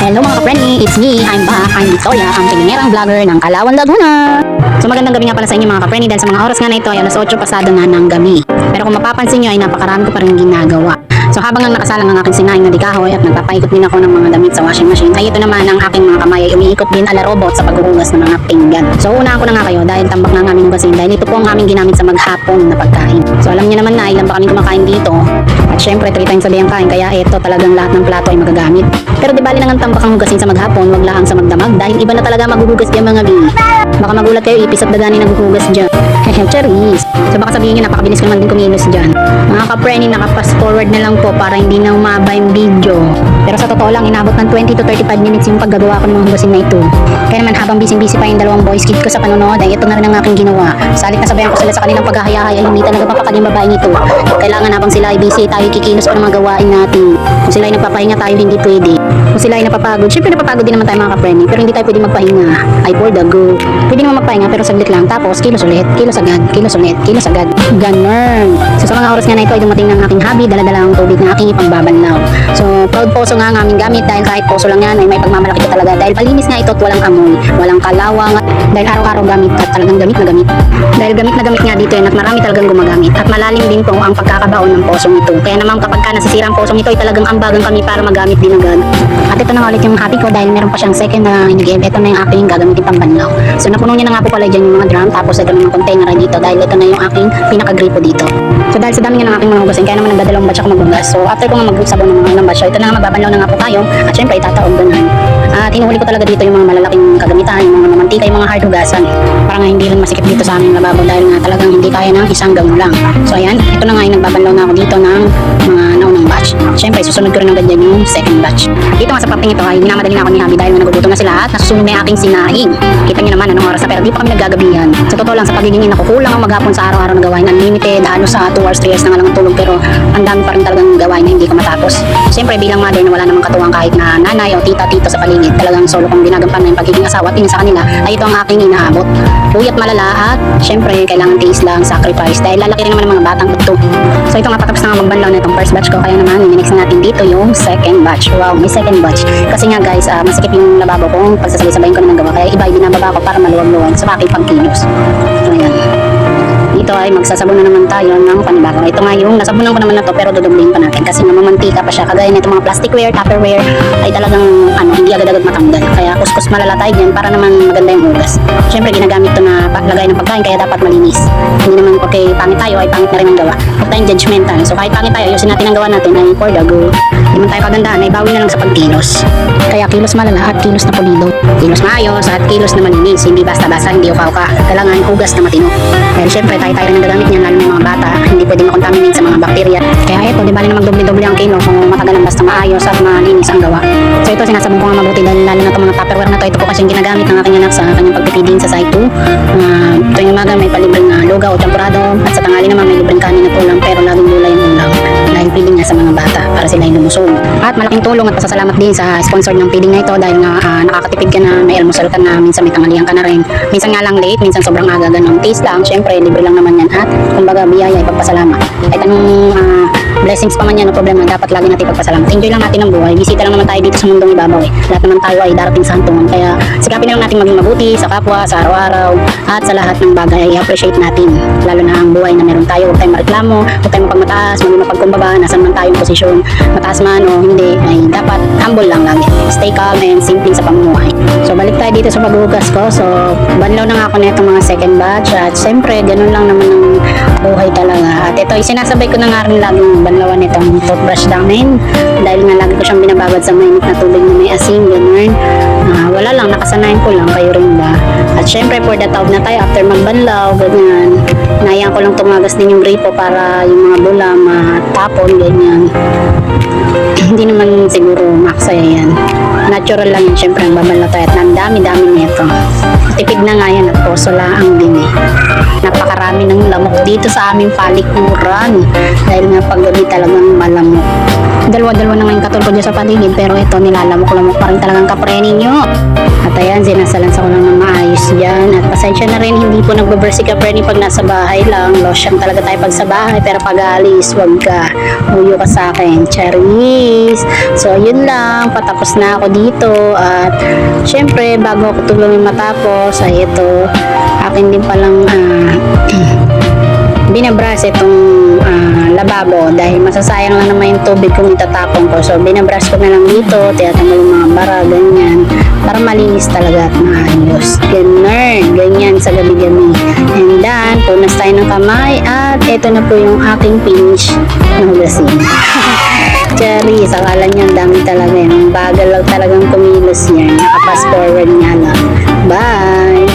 Hello mga ka-friendly, it's me, I'm back, I'm Victoria, ang pilingerang vlogger ng Kalawan, Laguna. So magandang gabi nga pala sa inyo mga ka-friendly dahil sa mga oras nga na ito ay alas 8 pasado na ng gabi. Pero kung mapapansin nyo ay napakarami ko pa rin ginagawa. So habang ang nakasalang ang aking sinaing na dikahoy at nagpapaikot din ako ng mga damit sa washing machine, ay ito naman ang aking mga kamay ay umiikot din ala robot sa paghuhugas ng mga pinggan. So unahan ko na nga kayo dahil tambak na ang aming hugasin dahil ito po ang aming ginamit sa maghapon na pagkain. So alam niyo naman na ilan pa kami kumakain dito. At syempre 3 times a day ang kain kaya ito talagang lahat ng plato ay magagamit. Pero di bali nang tambak ang hugasin sa maghapon, wag lang sa magdamag dahil iba na talaga maghuhugas diyan mga bi. Baka magulat kayo ipis at dagani naghuhugas diyan. Charis. So baka sabihin niyo napakabilis ko naman din kumilos diyan. Mga ka-friendly, naka-fast forward na lang po para hindi na umaba yung video. Pero sa totoo lang, inabot ng 20 to 35 minutes yung paggagawa ko ng mga hugasin na ito. Kaya naman habang busy-busy pa yung dalawang boys kid ko sa panonood, ay ito na rin ang aking ginawa. Salit na sabayan ko sila sa kanilang paghahayahaya, hindi talaga papakad yung babaeng ito. Kailangan habang sila ay busy, tayo kikilos pa ng mga gawain natin. Kung sila ay nagpapahinga, tayo hindi pwede. Kung sila ay napapagod, syempre napapagod din naman tayo mga ka-friendly, pero hindi tayo pwede magpahinga. Ay for the go. Pwede naman magpahinga pero saglit lang, tapos kilos ulit, kilos agad, kilos ulit, kilos agad. Ganun. So sa mga oras nga na ito ay dumating ng aking hobby, dala-dala ang tubig na aking ipangbabanlaw. So proud poso nga ang aming gamit dahil kahit poso lang yan ay may pagmamalaki ko talaga dahil malinis nga ito at walang amoy, walang kalawang dahil araw-araw gamit at talagang gamit na gamit. Dahil gamit na gamit nga dito yan at marami talagang gumagamit at malalim din po ang pagkakabaon ng posong ito. Kaya naman kapag ka nasisira ang posong ito ay talagang ambagan kami para magamit din agad. At ito na nga ulit yung hobby ko dahil meron pa siyang second na hinigib. Ito na yung aking gagamitin pambanlaw. So napuno niya na nga po pala dyan yung mga drum tapos ito na yung container ay dito dahil ito na yung aking pinakagripo dito. So dahil sa dami nga ng aking mga hugasin kaya naman nagdadalawang batch ako maghugas. So after ko nga magsabon ng mga batch, so ito na nga magbabanlaw na nga po tayo at syempre itataog ganun. At hinuhuli ko talaga dito yung mga malalaking kagamitan, yung mga mamantika, yung mga hard hugasan. Para nga hindi rin masikip dito sa aming lababo dahil nga talagang hindi kaya ng isang gawin lang. So ayan, ito na nga yung nagbabanlaw na ako dito ng mga naunang batch. Syempre susunod ko rin agad yan yung second batch. Dito nga sa parting ito ay minamadali na ako ni Habi dahil nga nagugutom na sila at nasusunod na yung aking sinaing. Kita niyo naman anong oras na pero di pa kami naggagabihan. Sa totoo lang sa pagiging ina ko kulang ang maghapon sa araw-araw na gawain. Unlimited, halos sa 2 hours, 3 hours na nga lang ang tulog pero ang dami pa rin talagang gawain na hindi ko matapos. Siyempre bilang mother na wala namang katuwang kahit na nanay o tita-tito sa paligid, talagang solo kong ginagampan na yung pagiging asawa at tingin sa kanila ay ito ang aking inaabot. Puyat malala at siyempre kailangan tiis lang, sacrifice dahil lalaki rin naman ng mga batang ito. So ito nga patapos na nga magbanlaw na itong first batch ko kaya naman i-mix na natin dito yung second batch. Wow, may second batch. Kasi nga guys, masikip yung lababo kung pagsasabay-sabayin ko na ng gawa kaya iba binababa ko para maluwag-luwag sa aking pagkilos. So ayan. Dito ay magsasabon na naman tayo ng panibago. Ito nga yung nasabunan ko naman na to pero dudubling pa natin kasi namamantika pa siya. Kagaya nito mga plasticware, tupperware ay talagang hindi agad-agad matanggal. Kaya kuskus malala tayo dyan para naman maganda yung hugas. Siyempre ginagamit to na lagay ng pagkain kaya dapat malinis. Hindi naman okay pangit tayo ay pangit na rin ang gawa. Huwag tayong judgmental. So kahit pangit tayo, ayusin natin ang gawa natin ay for the go. Hindi man tayo kagandaan ay bawi na lang sa pagkilos. Kaya kilos malala at kilos na pulido. Kilos maayos at kilos na malinis. Hindi basta-basta, hindi uka-uka. Kailangan hugas na matino. Dahil siyempre tayo rin ang gagamit niyan lalo ng mga bata. Hindi pwede makontaminate sa mga bakterya. Kaya ito, di bali na magdoble-doble ang kilo kung matagal lang basta maayos at malinis ang gawa. So ito sinasabong ko nga mabuti dahil lalo na itong mga tupperware na to. Ito po kasi yung ginagamit ng aking anak sa kanyang pagpipiding sa site 2. Ito yung umaga may palibreng lugaw o champurado at sa tanghali naman may libreng kanin at ulam pero laging gulay ang ulam dahil feeding nga sa mga bata para sila ay lumusog. At malaking tulong at pasasalamat din sa sponsor ng feeding na ito dahil nga nakakatipid ka na, may almusal ka na, minsan may tanghalian ka na rin. Minsan nga lang late, minsan sobrang aga ganun. Taste lang, syempre libre lang naman yan at kumbaga biyaya ay pagpasalamat. Kahit anong blessings pa man yan o problema, dapat lagi natin pagpasalamat. Enjoy lang natin ang buhay. Bisita lang naman tayo dito sa mundong ibabaw eh. Lahat naman tayo ay darating sa hantungan. Kaya sikapin na lang natin maging mabuti sa kapwa, sa araw-araw at sa lahat ng bagay ay appreciate natin. Lalo na ang buhay na meron tayo. Huwag tayong mareklamo, huwag tayong mapagmataas, maging mapagkumbaba, nasan man tayong posisyon, mataas man o hindi, ay dapat humble lang lagi. Stay calm and simple sa pamumuhay. So balik tayo dito sa paghugas ko. So banlaw na nga ako na itong mga second batch at siyempre ganun lang naman ang buhay talaga. At ito ay sinasabay ko na nga rin laging banlawan itong toothbrush namin dahil nga lagi ko siyang binababad sa mainit na tubig na may asin, ganun. Wala lang, nakasanayan ko lang, kayo rin ba? At syempre for the taob na tayo after magbanlaw, ganyan. Nayang ko lang tumagas din yung gripo para yung mga bula matapon, ganyan. Hindi naman siguro maksaya yan. Natural lang yun, syempre ang babanlaw tayo at ang dami-dami nito. Tipid na nga yan at poso lang din eh. Napakarami ng lamok dito sa aming palikuran dahil nga paggabi talagang malamok. Dalawa-dalawa na nga yung katol ko dyan sa paligid pero ito nilalamok-lamok pa rin talagang kapre ninyo. At ayan, sinasalansa ko lang ng maayos dyan. At pasensya na rin, hindi po nagbabersi ka pre pag nasa bahay lang. Losyang talaga tayo pag sa bahay pero pag alis, wag ka. Uyo ka sa akin. Charis. So yun lang, patapos na ako dito. dito. At syempre, bago ako tulungin matapos, ay ito, akin din palang binabrush itong lababo dahil masasayang lang naman yung tubig kung itatapon ko. So, binabrush ko na lang dito, tinatanggal yung mga bara, ganyan, para malinis talaga at maayos. Ganyan sa gabi-gabi. And then, punas tayo ng kamay at ito na po yung aking finish ng hugasin. Cherry, sakala niya, dami talaga yan. Bagal lang talagang kumilos yan. Nakapas forward nga lang. Bye!